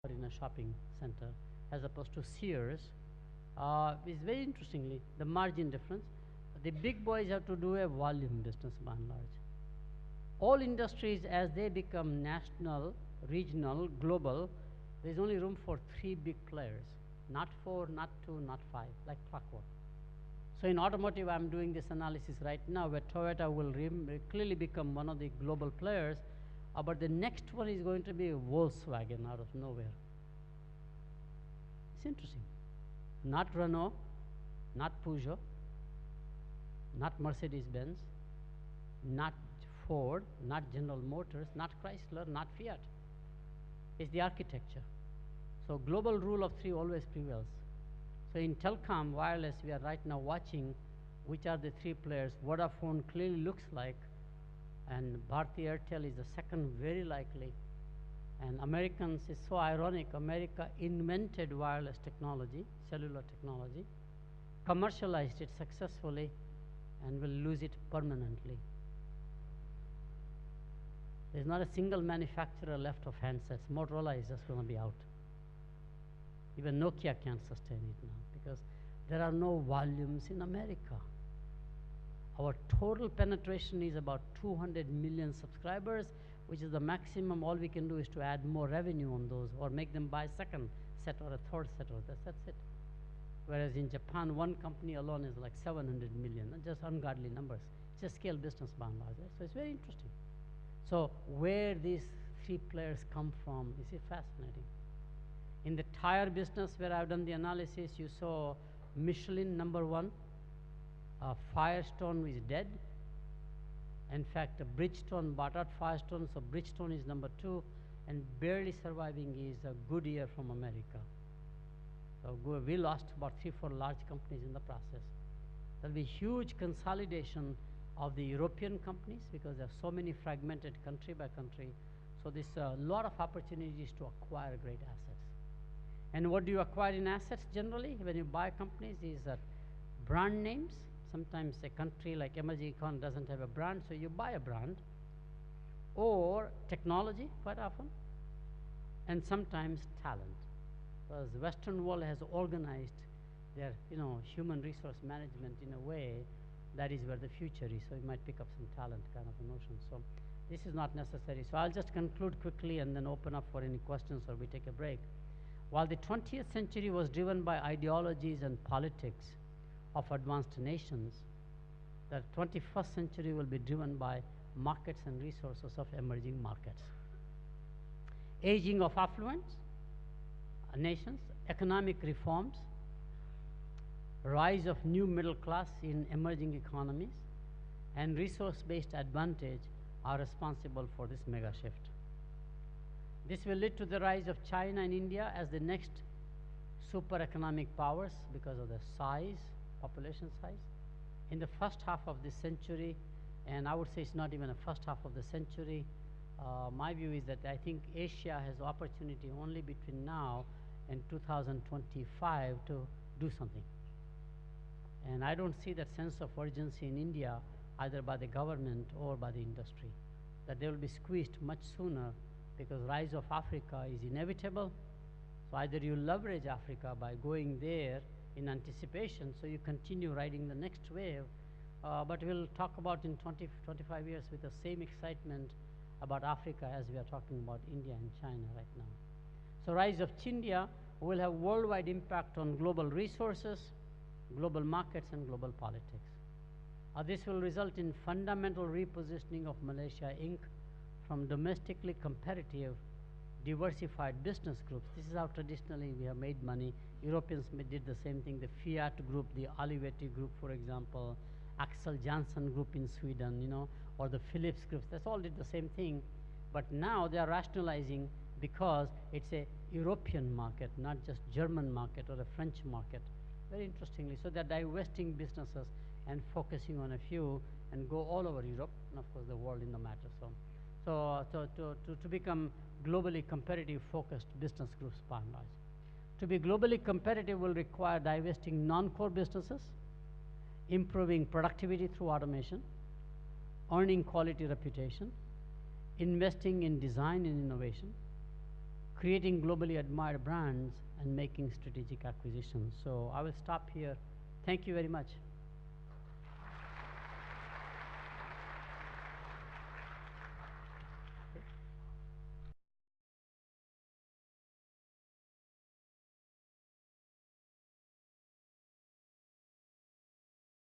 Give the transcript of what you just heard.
or in a shopping center as opposed to Sears is very interestingly the margin difference. The big boys have to do a volume business by and large. All industries, as they become national, regional, global, there's only room for three big players, not four, not two, not five, like clockwork. So in automotive, I'm doing this analysis right now where Toyota will clearly become one of the global players, but the next one is going to be Volkswagen out of nowhere. It's interesting. Not Renault, not Peugeot, not Mercedes-Benz, not Ford, not General Motors, not Chrysler, not Fiat. It's the architecture. So global rule of three always prevails. So in telecom, wireless, we are right now watching which are the three players. Vodafone clearly looks like, and Bharti Airtel is the second very likely. And Americans, is so ironic, America invented wireless technology, cellular technology, commercialized it successfully, and will lose it permanently. There's not a single manufacturer left of handsets. Motorola is just going to be out. Even Nokia can't sustain it now because there are no volumes in America. Our total penetration is about 200 million subscribers, which is the maximum. All we can do is to add more revenue on those or make them buy a second set or a third set or that's it. Whereas in Japan, one company alone is like 700 million, just ungodly numbers. It's a scale business by and large. So it's very interesting. So where these three players come from is fascinating. In the tire business where I've done the analysis, you saw Michelin number one, Firestone is dead. In fact, Bridgestone bought out Firestone, so Bridgestone is number two, and barely surviving is Goodyear from America. So we lost about 3-4 large companies in the process. There'll be huge consolidation of the European companies because there are so many fragmented country by country. So there's a lot of opportunities to acquire great assets. And what do you acquire in assets generally when you buy companies is brand names. Sometimes a country like emerging economy doesn't have a brand, so you buy a brand, or technology quite often, and sometimes talent. Because the Western world has organized their human resource management in a way that is where the future is. So you might pick up some talent kind of a notion. So this is not necessary. So I'll just conclude quickly and then open up for any questions or we take a break. While the 20th century was driven by ideologies and politics of advanced nations, the 21st century will be driven by markets and resources of emerging markets. Aging of affluent nations, economic reforms, rise of new middle class in emerging economies, and resource-based advantage are responsible for this mega shift. This will lead to the rise of China and India as the next super economic powers because of the size, population size. In the first half of this century, and I would say it's not even a first half of the century, my view is that I think Asia has opportunity only between now and 2025 to do something. And I don't see that sense of urgency in India either by the government or by the industry, that they will be squeezed much sooner because rise of Africa is inevitable. So either you leverage Africa by going there in anticipation, so you continue riding the next wave, but we'll talk about in 25 years with the same excitement about Africa as we are talking about India and China right now. So rise of Chindia will have worldwide impact on global resources, global markets, and global politics. This will result in fundamental repositioning of Malaysia Inc. from domestically competitive, diversified business groups. This is how traditionally we have made money. Europeans did the same thing. The Fiat group, the Olivetti group, for example, Axel Johnson group in Sweden, or the Philips groups. That's all did the same thing. But now they are rationalizing because it's a European market, not just German market or a French market. Very interestingly, so they're divesting businesses and focusing on a few and go all over Europe and of course the world in the matter. To become globally competitive focused business groups by and large. To be globally competitive will require divesting non-core businesses, improving productivity through automation, earning quality reputation, investing in design and innovation, creating globally admired brands, and making strategic acquisitions. So I will stop here. Thank you very much.